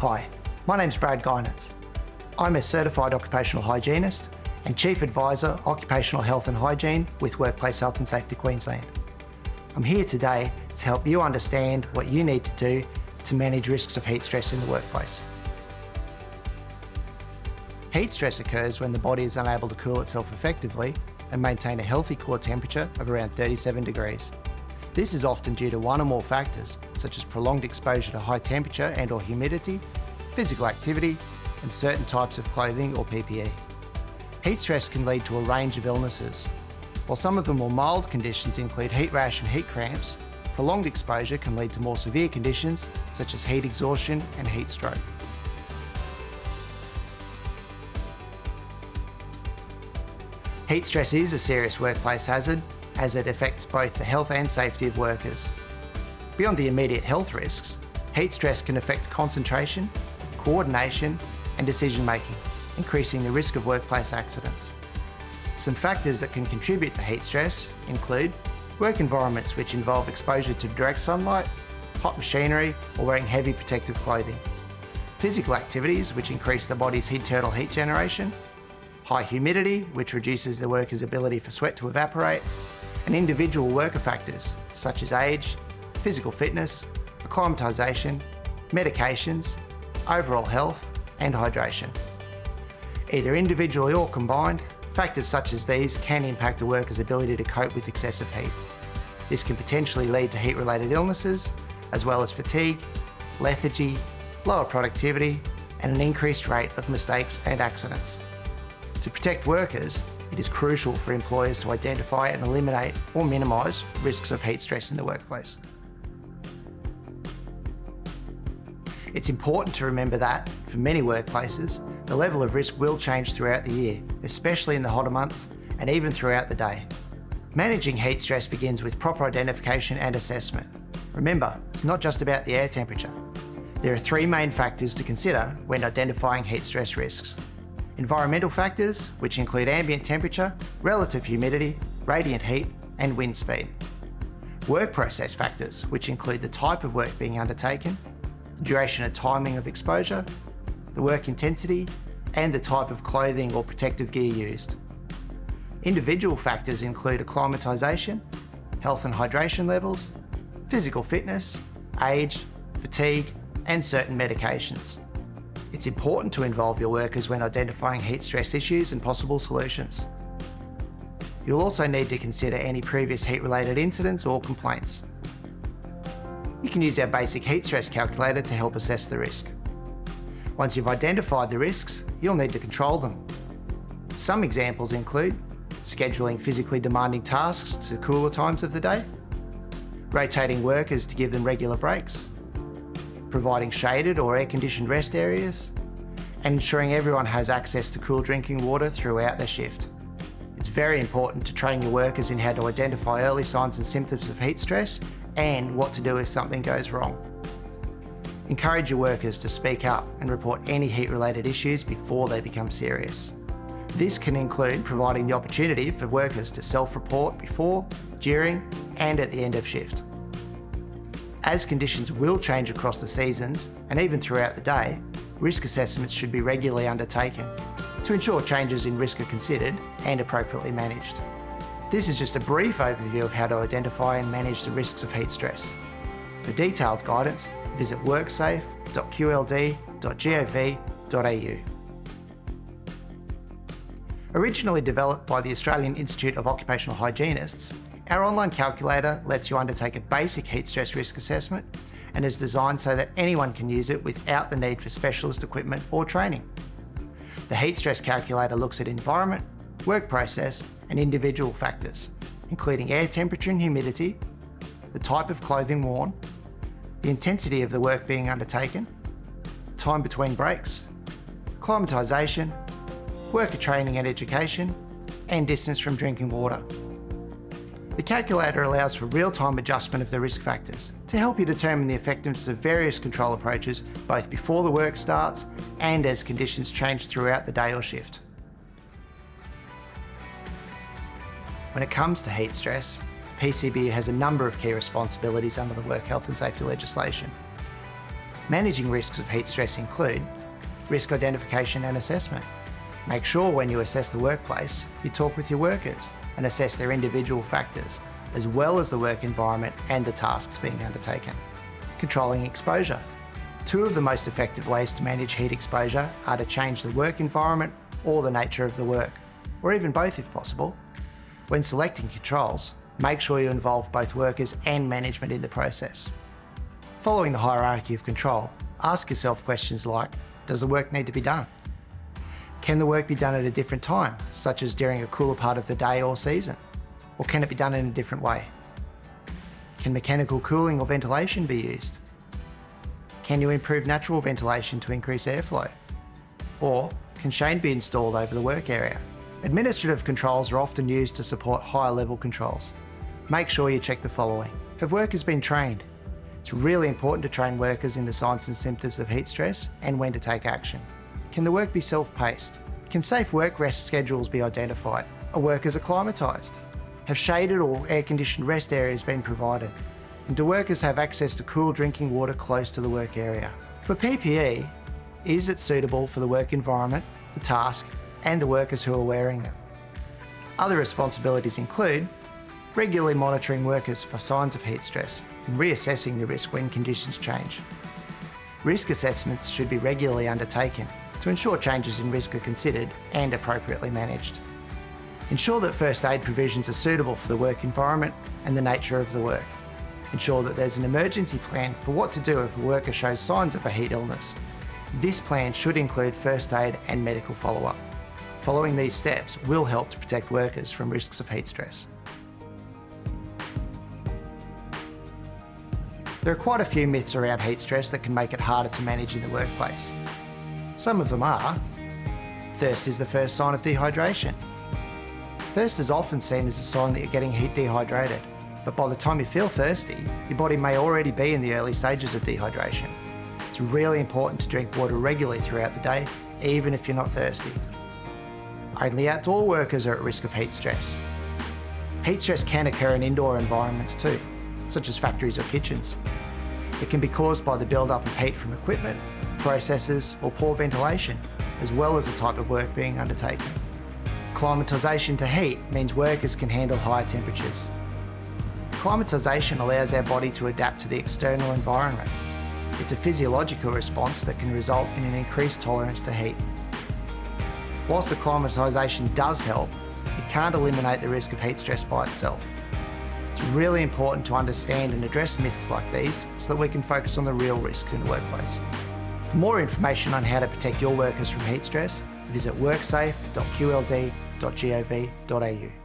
Hi, my name's Brad Guinans. I'm a certified occupational hygienist and Chief Advisor, Occupational Health and Hygiene with Workplace Health and Safety Queensland. I'm here today to help you understand what you need to do to manage risks of heat stress in the workplace. Heat stress occurs when the body is unable to cool itself effectively and maintain a healthy core temperature of around 37 degrees. This is often due to one or more factors, such as prolonged exposure to high temperature and/or humidity, physical activity, and certain types of clothing or PPE. Heat stress can lead to a range of illnesses. While some of the more mild conditions include heat rash and heat cramps, prolonged exposure can lead to more severe conditions such as heat exhaustion and heat stroke. Heat stress is a serious workplace hazard as it affects both the health and safety of workers. Beyond the immediate health risks, heat stress can affect concentration, coordination, and decision making, increasing the risk of workplace accidents. Some factors that can contribute to heat stress include work environments which involve exposure to direct sunlight, hot machinery, or wearing heavy protective clothing. Physical activities which increase the body's internal heat generation, high humidity which reduces the worker's ability for sweat to evaporate, and individual worker factors such as age, physical fitness, acclimatisation, medications, overall health, and hydration. Either individually or combined, factors such as these can impact a worker's ability to cope with excessive heat. This can potentially lead to heat-related illnesses, as well as fatigue, lethargy, lower productivity, and an increased rate of mistakes and accidents. To protect workers, it is crucial for employers to identify and eliminate or minimise risks of heat stress in the workplace. It's important to remember that, for many workplaces, the level of risk will change throughout the year, especially in the hotter months and even throughout the day. Managing heat stress begins with proper identification and assessment. Remember, it's not just about the air temperature. There are three main factors to consider when identifying heat stress risks. Environmental factors, which include ambient temperature, relative humidity, radiant heat, and wind speed. Work process factors, which include the type of work being undertaken, the duration and timing of exposure, the work intensity, and the type of clothing or protective gear used. Individual factors include acclimatisation, health and hydration levels, physical fitness, age, fatigue, and certain medications. It's important to involve your workers when identifying heat stress issues and possible solutions. You'll also need to consider any previous heat-related incidents or complaints. You can use our basic heat stress calculator to help assess the risk. Once you've identified the risks, you'll need to control them. Some examples include scheduling physically demanding tasks to cooler times of the day, rotating workers to give them regular breaks, providing shaded or air-conditioned rest areas, and ensuring everyone has access to cool drinking water throughout their shift. It's very important to train your workers in how to identify early signs and symptoms of heat stress and what to do if something goes wrong. Encourage your workers to speak up and report any heat-related issues before they become serious. This can include providing the opportunity for workers to self-report before, during, and at the end of shift. As conditions will change across the seasons and even throughout the day, risk assessments should be regularly undertaken to ensure changes in risk are considered and appropriately managed. This is just a brief overview of how to identify and manage the risks of heat stress. For detailed guidance, visit worksafe.qld.gov.au. Originally developed by the Australian Institute of Occupational Hygienists, our online calculator lets you undertake a basic heat stress risk assessment and is designed so that anyone can use it without the need for specialist equipment or training. The heat stress calculator looks at environment, work process, and individual factors, including air temperature and humidity, the type of clothing worn, the intensity of the work being undertaken, time between breaks, acclimatisation, worker training and education, and distance from drinking water. The calculator allows for real-time adjustment of the risk factors to help you determine the effectiveness of various control approaches both before the work starts and as conditions change throughout the day or shift. When it comes to heat stress, PCBU has a number of key responsibilities under the Work Health and Safety legislation. Managing risks of heat stress include risk identification and assessment. Make sure when you assess the workplace, you talk with your workers and assess their individual factors, as well as the work environment and the tasks being undertaken. Controlling exposure. Two of the most effective ways to manage heat exposure are to change the work environment or the nature of the work, or even both if possible. When selecting controls, make sure you involve both workers and management in the process. Following the hierarchy of control, ask yourself questions like, does the work need to be done? Can the work be done at a different time, such as during a cooler part of the day or season? Or can it be done in a different way? Can mechanical cooling or ventilation be used? Can you improve natural ventilation to increase airflow? Or can shade be installed over the work area? Administrative controls are often used to support higher level controls. Make sure you check the following. Have workers been trained? It's really important to train workers in the signs and symptoms of heat stress and when to take action. Can the work be self-paced? Can safe work rest schedules be identified? Are workers acclimatised? Have shaded or air-conditioned rest areas been provided? And do workers have access to cool drinking water close to the work area? For PPE, is it suitable for the work environment, the task, and the workers who are wearing them? Other responsibilities include regularly monitoring workers for signs of heat stress and reassessing the risk when conditions change. Risk assessments should be regularly undertaken to ensure changes in risk are considered and appropriately managed. Ensure that first aid provisions are suitable for the work environment and the nature of the work. Ensure that there's an emergency plan for what to do if a worker shows signs of a heat illness. This plan should include first aid and medical follow-up. Following these steps will help to protect workers from risks of heat stress. There are quite a few myths around heat stress that can make it harder to manage in the workplace. Some of them are: thirst is the first sign of dehydration. Thirst is often seen as a sign that you're getting heat dehydrated, but by the time you feel thirsty, your body may already be in the early stages of dehydration. It's really important to drink water regularly throughout the day, even if you're not thirsty. Only outdoor workers are at risk of heat stress. Heat stress can occur in indoor environments too, such as factories or kitchens. It can be caused by the build-up of heat from equipment, processes, or poor ventilation, as well as the type of work being undertaken. Acclimatisation to heat means workers can handle higher temperatures. Acclimatisation allows our body to adapt to the external environment. It's a physiological response that can result in an increased tolerance to heat. Whilst acclimatisation does help, it can't eliminate the risk of heat stress by itself. It's really important to understand and address myths like these so that we can focus on the real risks in the workplace. For more information on how to protect your workers from heat stress, visit worksafe.qld.gov.au.